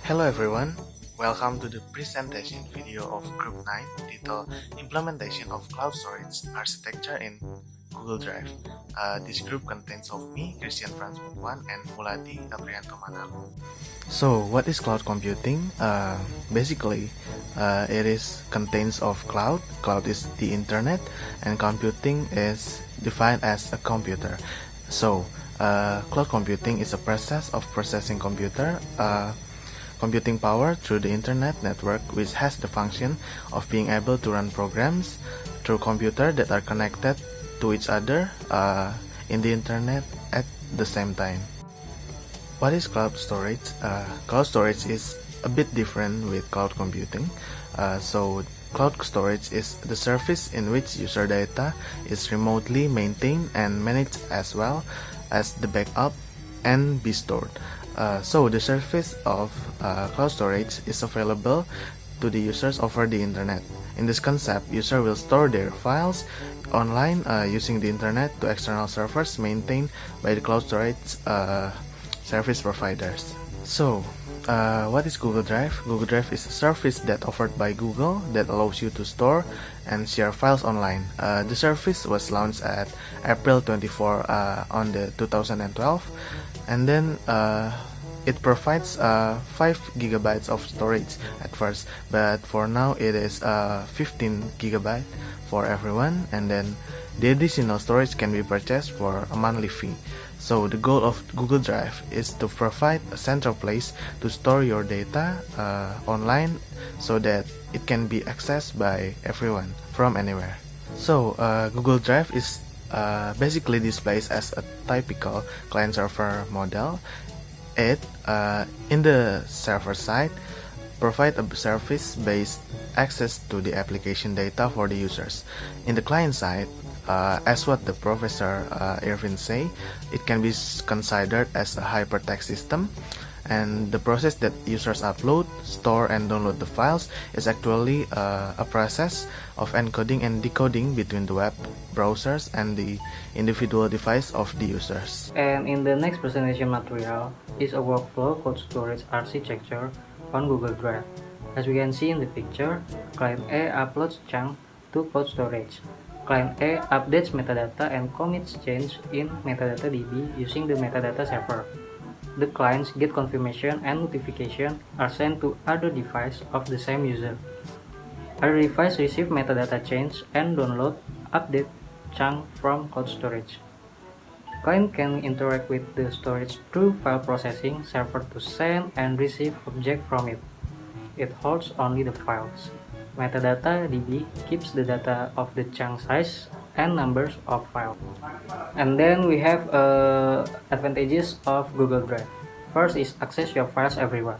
Hello everyone, welcome to the presentation video of Group 9 titled Implementation of Cloud Storage Architecture in Google Drive. This group contains of me, Frans, Mukuan, and Muladi, Aprianto, Manalu. So, what is cloud computing? Basically, it is contains of cloud. Cloud is the internet, and computing is defined as a computer. So, cloud computing is a process of processing computing power through the internet network, which has the function of being able to run programs through computers that are connected to each other in the internet at the same time. What is cloud storage? Cloud storage is a bit different with cloud computing. So cloud storage is the service in which user data is remotely maintained and managed, as well as the backup and be stored. So the service of cloud storage is available to the users over the internet. In this concept, user will store their files online using the internet to external servers maintained by the cloud storage service providers. So, what is Google Drive? Google Drive is a service that offered by Google that allows you to store and share files online. The service was launched at April 24 on the 2012, and then it provides 5 gigabytes of storage at first, but for now it is 15 gigabyte for everyone, and then the additional storage can be purchased for a monthly fee. So the goal of Google Drive is to provide a central place to store your data online so that it can be accessed by everyone from anywhere. So Google Drive is basically displays as a typical client-server model. It, in the server side, provide a service-based access to the application data for the users. In the client side, as what the Professor Irvin say, it can be considered as a hypertext system, and the process that users upload, store, and download the files is actually a process of encoding and decoding between the web browsers and the individual device of the users. And in the next presentation material is a workflow code storage architecture on Google Drive. As we can see in the picture, client A uploads chunk to code storage. Client A updates metadata and commits change in metadata DB using the metadata server. The clients get confirmation and notification are sent to other device of the same user. Other device receive metadata change and download update chunk from cloud storage. Client can interact with the storage through file processing server to send and receive object from it. It holds only the files. Metadata DB keeps the data of the chunk size and numbers of files. And then we have advantages of Google Drive. First is access your files everywhere.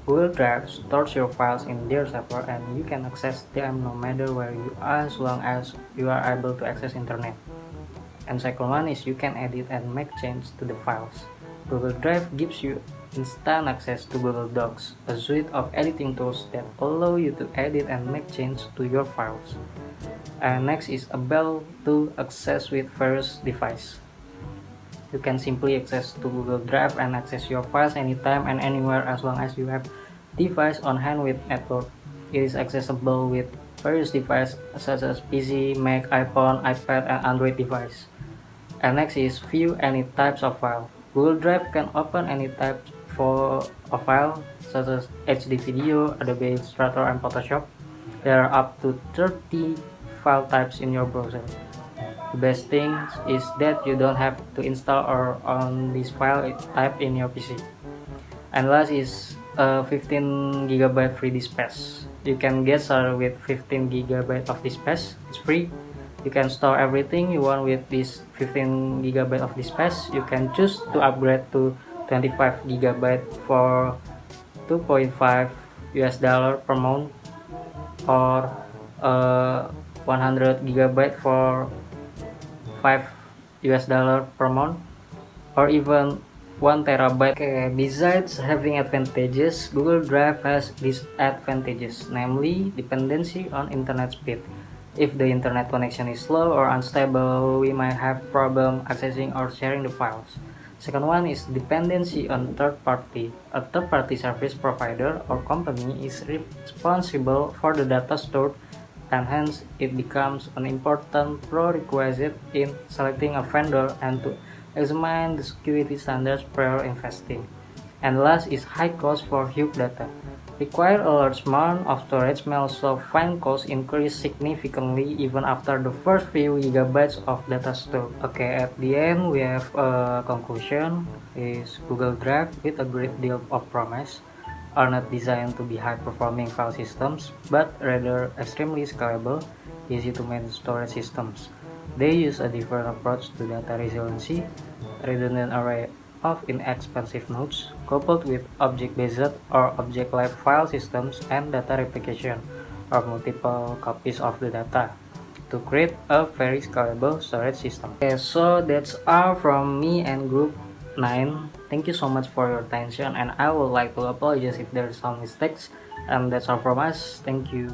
Google Drive stores your files in their server and you can access them no matter where you are as long as you are able to access internet. And second one is you can edit and make changes to the files. Google Drive gives you instant access to Google Docs, a suite of editing tools that allow you to edit and make changes to your files. And next is able to access with various devices. You can simply access to Google Drive and access your files anytime and anywhere as long as you have device on hand with network. It is accessible with various devices such as PC, Mac, iPhone, iPad, and Android device. And next is view any types of file. Google Drive can open any type for a file such as HD video, Adobe Illustrator, and Photoshop. There are up to 30 file types in your browser. The best thing is that you don't have to install or on this file type in your PC. And last is 15 GB free disk space. You can get started with 15 GB of disk space. It's free. You can store everything you want with this 15 GB of disk space. You can choose to upgrade to 25 GB for $2.5 per month, or 100 GB for $5 per month, or even 1 terabyte. Okay, besides having advantages, Google Drive has disadvantages, namely dependency on internet speed. If the internet connection is slow or unstable, we might have problem accessing or sharing the files. Second one is dependency on third party. A third party service provider or company is responsible for the data stored, and hence it becomes an important prerequisite in selecting a vendor and to examine the security standards prior investing. And last is high cost for huge data. Require a large amount of storage may also find costs increase significantly even after the first few gigabytes of data stored. Okay, at the end we have a conclusion is Google Drive with a great deal of promise are not designed to be high-performing file systems, but rather extremely scalable, easy to manage storage systems. They use a different approach to data resiliency, redundant array of inexpensive nodes, coupled with object-based or object-like file systems and data replication, or multiple copies of the data, to create a very scalable storage system. Okay, so that's all from me and group 9. Thank you so much for your attention, and I would like to apologize if there are some mistakes, and that's all from us. Thank you.